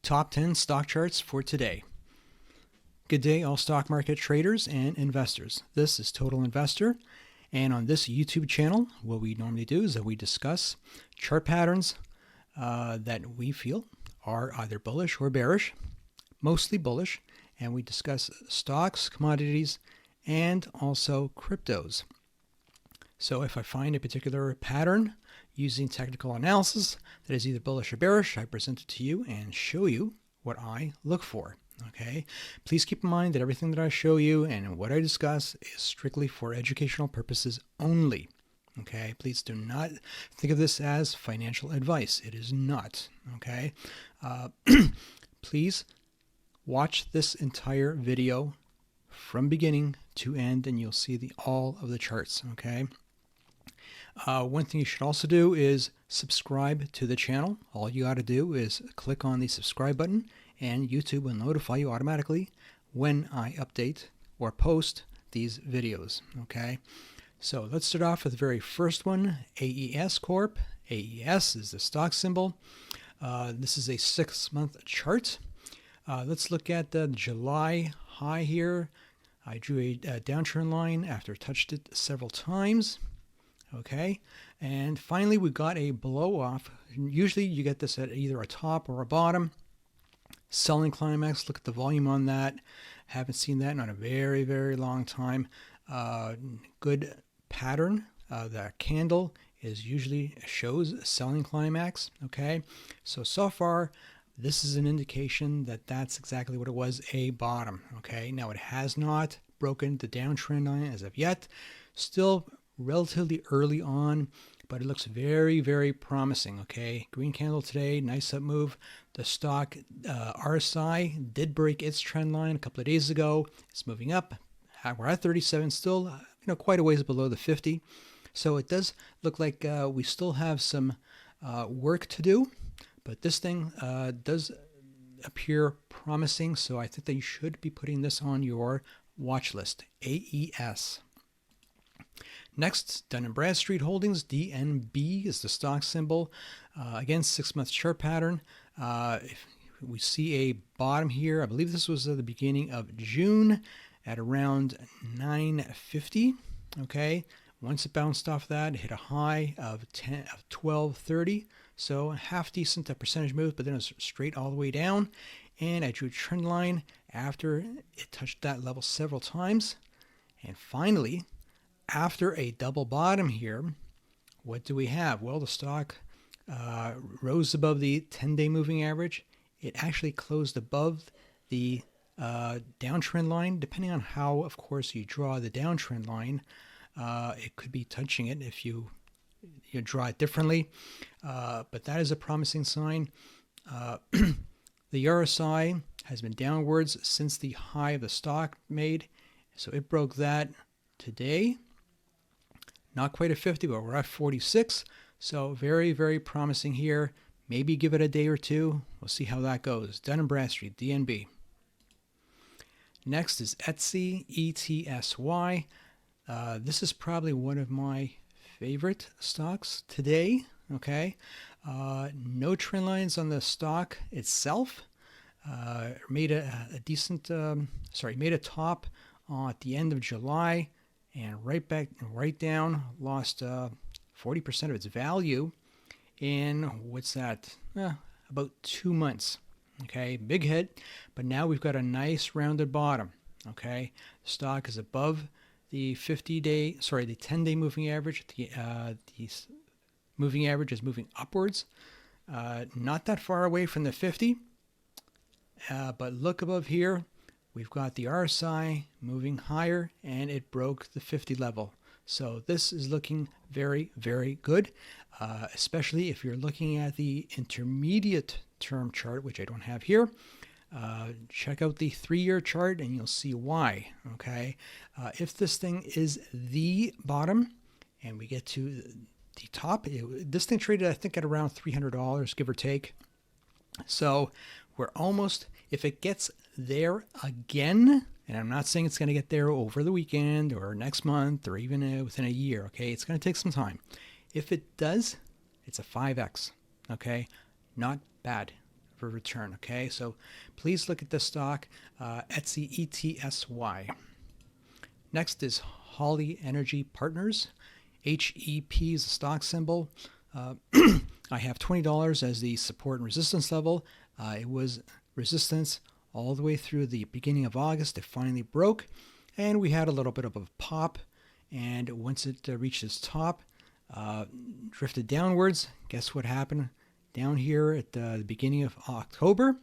top 10 stock charts for today. Good day, all stock market traders and investors. This is Total Investor, and on this YouTube channel, what we normally do is that we discuss chart patterns that we feel are either bullish or bearish, mostly bullish, and we discuss stocks, commodities, and also cryptos. So if I find a particular pattern using technical analysis that is either bullish or bearish, I present it to you and show you what I look for. Okay, please keep in mind that everything that I show you and what I discuss is strictly for educational purposes only. Okay, please do not think of this as financial advice. It is not. Okay, please watch this entire video from beginning to end and you'll see all of the charts. Okay. One thing you should also do is subscribe to the channel. All you got to do is click on the subscribe button and YouTube will notify you automatically when I update or post these videos. Okay, so let's start off with the very first one, AES Corp. AES is the stock symbol. This is a 6-month chart. Let's look at the July high here. I drew a downtrend line after touched it several times. Okay, and finally we got a blow off. Usually you get this at either a top or a bottom. Selling climax, look at the volume on that. Haven't seen that in a very, very long time. Good pattern. The candle usually shows a selling climax. Okay, so far this is an indication that that's exactly what it was, a bottom. Okay, now it has not broken the downtrend line as of yet. Still relatively early on, but it looks very, very promising. Okay, green candle today, nice up move. The stock RSI did break its trend line a couple of days ago. It's moving up. We're at 37, still quite a ways below the 50. So it does look like we still have some work to do, but this thing does appear promising. So I think that you should be putting this on your watch list. AES. Next, Dun & Bradstreet Holdings, DNB is the stock symbol. Again, 6-month chart pattern. If we see a bottom here, I believe this was at the beginning of June at around 950. Okay, once it bounced off that, it hit a high of 1230. So half decent percentage move, but then it was straight all the way down. And I drew a trend line after it touched that level several times. And finally, after a double bottom here, what do we have? Well, the stock rose above the 10-day moving average. It actually closed above the downtrend line. Depending on how, of course, you draw the downtrend line, it could be touching it if you draw it differently. But that is a promising sign. The RSI has been downwards since the high of the stock made. So it broke that today. Not quite at 50, but we're at 46. So very, very promising here. Maybe give it a day or two. We'll see how that goes. Dun & Bradstreet, DNB. Next is Etsy, ETSY. This is probably one of my favorite stocks today. Okay. No trend lines on the stock itself. Made a decent, made a top at the end of July. And right down, lost 40% of its value in, what's that, about 2 months. Okay, big hit, but now we've got a nice rounded bottom. Okay, the stock is above the 10-day moving average. The moving average is moving upwards, not that far away from the 50, but look above here. We've got the RSI moving higher and it broke the 50 level. So this is looking very, very good, especially if you're looking at the intermediate term chart, which I don't have here. Check out the 3-year chart and you'll see why. Okay, if this thing is the bottom and we get to the top, this thing traded, I think, at around $300, give or take. So we're almost, if it gets there again, and I'm not saying it's going to get there over the weekend or next month or even within a year. Okay, it's going to take some time. If it does, it's a 5x. Okay, not bad of a return. Okay, so please look at this stock, Etsy, ETSY. Next is Holly Energy Partners. HEP is the stock symbol. I have $20 as the support and resistance level. It was resistance all the way through the beginning of August. It finally broke, and we had a little bit of a pop. And once it reached its top, drifted downwards. Guess what happened? Down here at the beginning of October,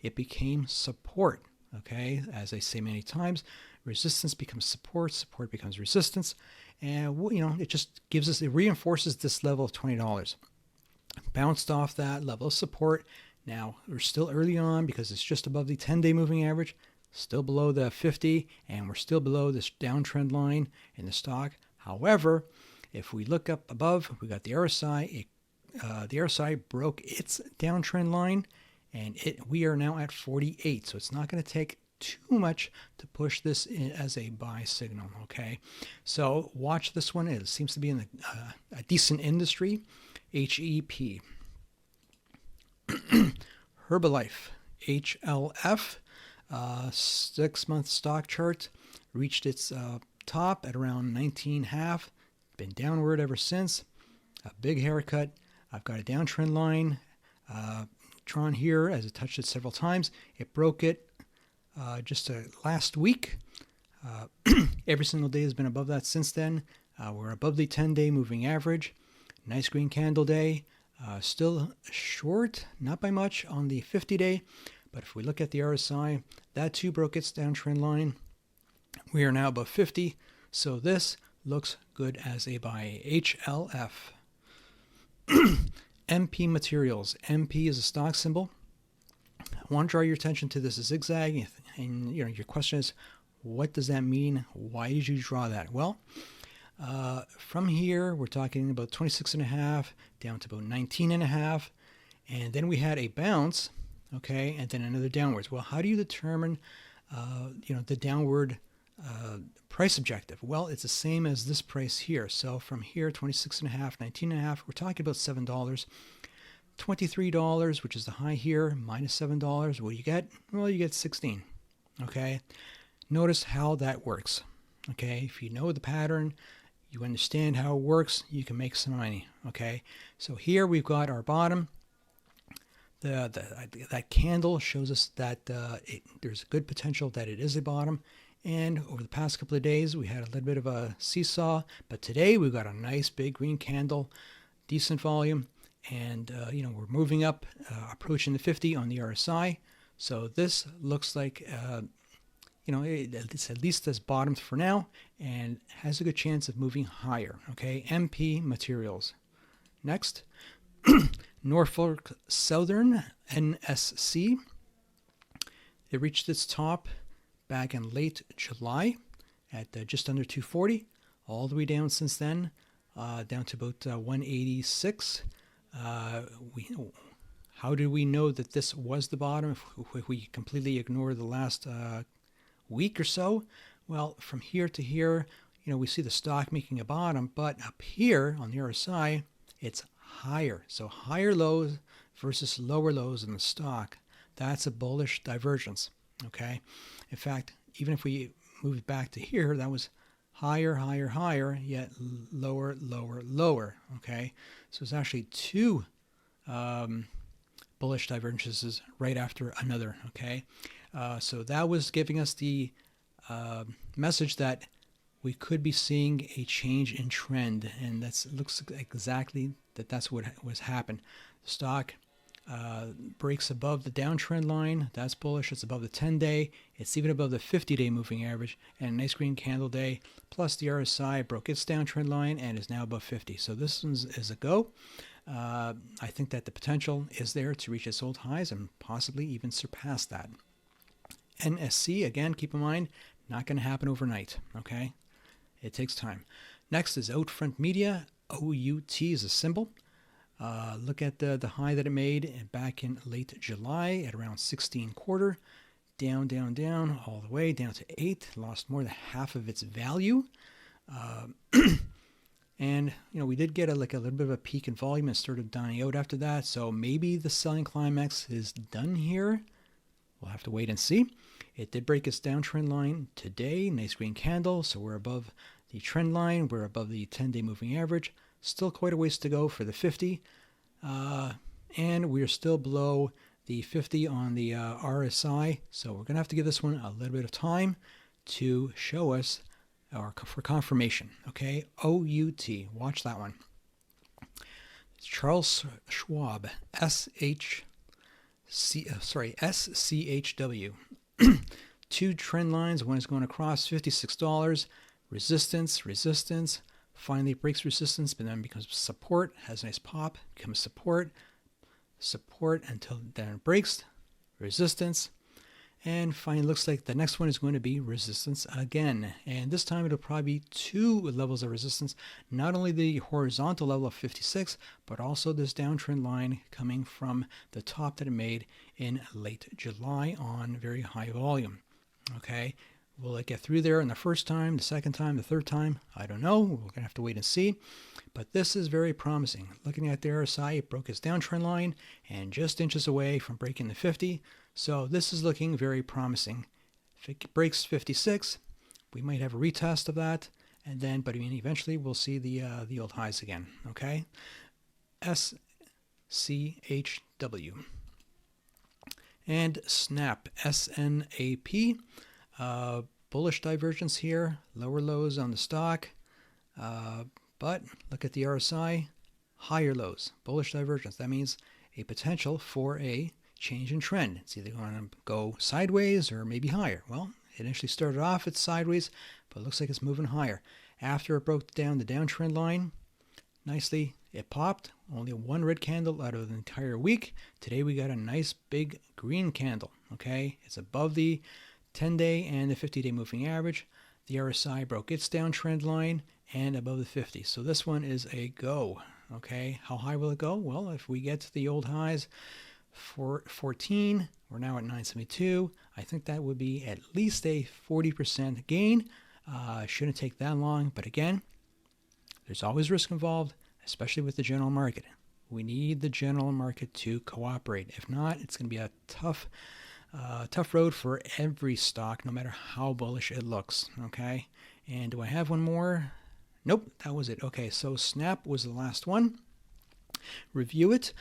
it became support. Okay, as I say many times, resistance becomes support, support becomes resistance, and it just gives us, it reinforces this level of $20. Bounced off that level of support. Now we're still early on because it's just above the 10-day moving average, still below the 50, and we're still below this downtrend line in the stock. However, if we look up above, we got the RSI. The RSI broke its downtrend line, and we are now at 48. So it's not going to take too much to push this in as a buy signal. Okay, so watch this one. It seems to be in a decent industry. HEP. Herbalife, HLF, 6-month stock chart, reached its top at around 19.5, been downward ever since. A big haircut. I've got a downtrend line drawn here as it touched it several times. It broke it just last week. Every single day has been above that since then. We're above the 10-day moving average. Nice green candle day. Still short, not by much on the 50-day, but if we look at the RSI, that too broke its downtrend line. We are now above 50, so this looks good as a buy. HLF. MP Materials. MP is a stock symbol. I want to draw your attention to this zigzag, and your question is, what does that mean? Why did you draw that? Well, from here, we're talking about 26.5 down to about 19.5, and then we had a bounce, okay, and then another downwards. Well, how do you determine, the downward price objective? Well, it's the same as this price here. So from here, 26.5, 19.5, we're talking about $7. $23, which is the high here, minus $7. What do you get? Well, you get 16. Okay. Notice how that works. Okay. If you know the pattern, you understand how it works, you can make some money. Okay. So here we've got our bottom. That candle shows us that there's good potential that it is a bottom. And over the past couple of days, we had a little bit of a seesaw. But today we've got a nice big green candle, decent volume. And, we're moving up, approaching the 50 on the RSI. So this looks like, it's at least as bottomed for now and has a good chance of moving higher. Okay, MP Materials. Next, Norfolk Southern, NSC. It reached its top back in late July at just under 240, all the way down since then, down to about 186. How do we know that this was the bottom if we completely ignore the last week or so? Well, from here to here, we see the stock making a bottom, but up here on the RSI, it's higher. So higher lows versus lower lows in the stock. That's a bullish divergence. Okay. In fact, even if we moved back to here, that was higher, higher, higher, yet lower, lower, lower. Okay, so it's actually two bullish divergences right after another. Okay, so that was giving us the message that we could be seeing a change in trend, and that looks exactly that's what was happened. The stock breaks above the downtrend line. That's bullish. It's above the 10-day. It's even above the 50-day moving average, and a nice green candle day. Plus the RSI broke its downtrend line and is now above 50. So this one is a go. I think that the potential is there to reach its old highs and possibly even surpass that. NSC, again, keep in mind, not going to happen overnight. Okay, it takes time. Next is Outfront Media. OUT is a symbol. Look at the high that it made back in late July at around 16.25. Down, down, down, all the way down to 8. Lost more than half of its value. And we did get like a little bit of a peak in volume and started dying out after that. So maybe the selling climax is done here. We'll have to wait and see. It did break its downtrend line today. Nice green candle. So we're above the trend line. We're above the 10-day moving average. Still quite a ways to go for the 50. And we're still below the 50 on the RSI. So we're going to have to give this one a little bit of time to show us or for confirmation. Okay, OUT. Watch that one. It's Charles Schwab, SCHW. Two trend lines. One is going across $56. Resistance. Finally breaks resistance, but then becomes support. Has a nice pop. Becomes support until then it breaks. Resistance. And finally, looks like the next one is going to be resistance again. And this time it'll probably be two levels of resistance. Not only the horizontal level of 56, but also this downtrend line coming from the top that it made in late July on very high volume. Okay, will it get through there in the first time, the second time, the third time? I don't know. We're going to have to wait and see. But this is very promising. Looking at the RSI, it broke its downtrend line and just inches away from breaking the 50. So this is looking very promising. If it breaks 56, we might have a retest of that, and then, but I mean, eventually we'll see the old highs again. Okay, SCHW and SNAP, SNAP. Bullish divergence here, lower lows on the stock, but look at the RSI, higher lows, bullish divergence. That means a potential for a change in trend. It's either going to go sideways or maybe higher. Well, it initially started off at sideways, but it looks like it's moving higher. After it broke down the downtrend line nicely, it popped. Only one red candle out of the entire week. Today we got a nice big green candle. Okay, it's above the 10-day and the 50-day moving average. The RSI broke its downtrend line and above the 50. So this one is a go. Okay, how high will it go? Well, if we get to the old highs, 14, we're now at 972. I think that would be at least a 40% gain. Shouldn't take that long, but again, there's always risk involved, especially with the general market. We need the general market to cooperate. If not, it's going to be a tough road for every stock, no matter how bullish it looks. Okay, and do I have one more? Nope, that was it. Okay, so Snap was the last one. Review it.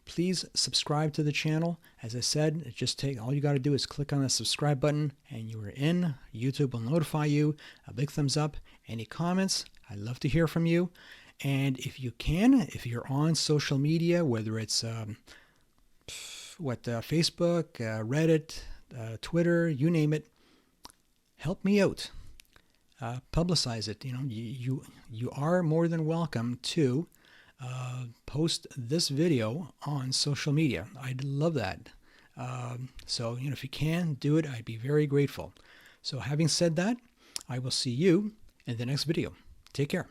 Please subscribe to the channel. As I said, all you got to do is click on the subscribe button and you are in. YouTube will notify you. A big thumbs up. Any comments? I'd love to hear from you. And if you can, if you're on social media, whether it's Facebook, Reddit, Twitter, you name it, help me out. Publicize it. You are more than welcome to post this video on social media. I'd love that. So if you can do it, I'd be very grateful. So having said that, I will see you in the next video. Take care.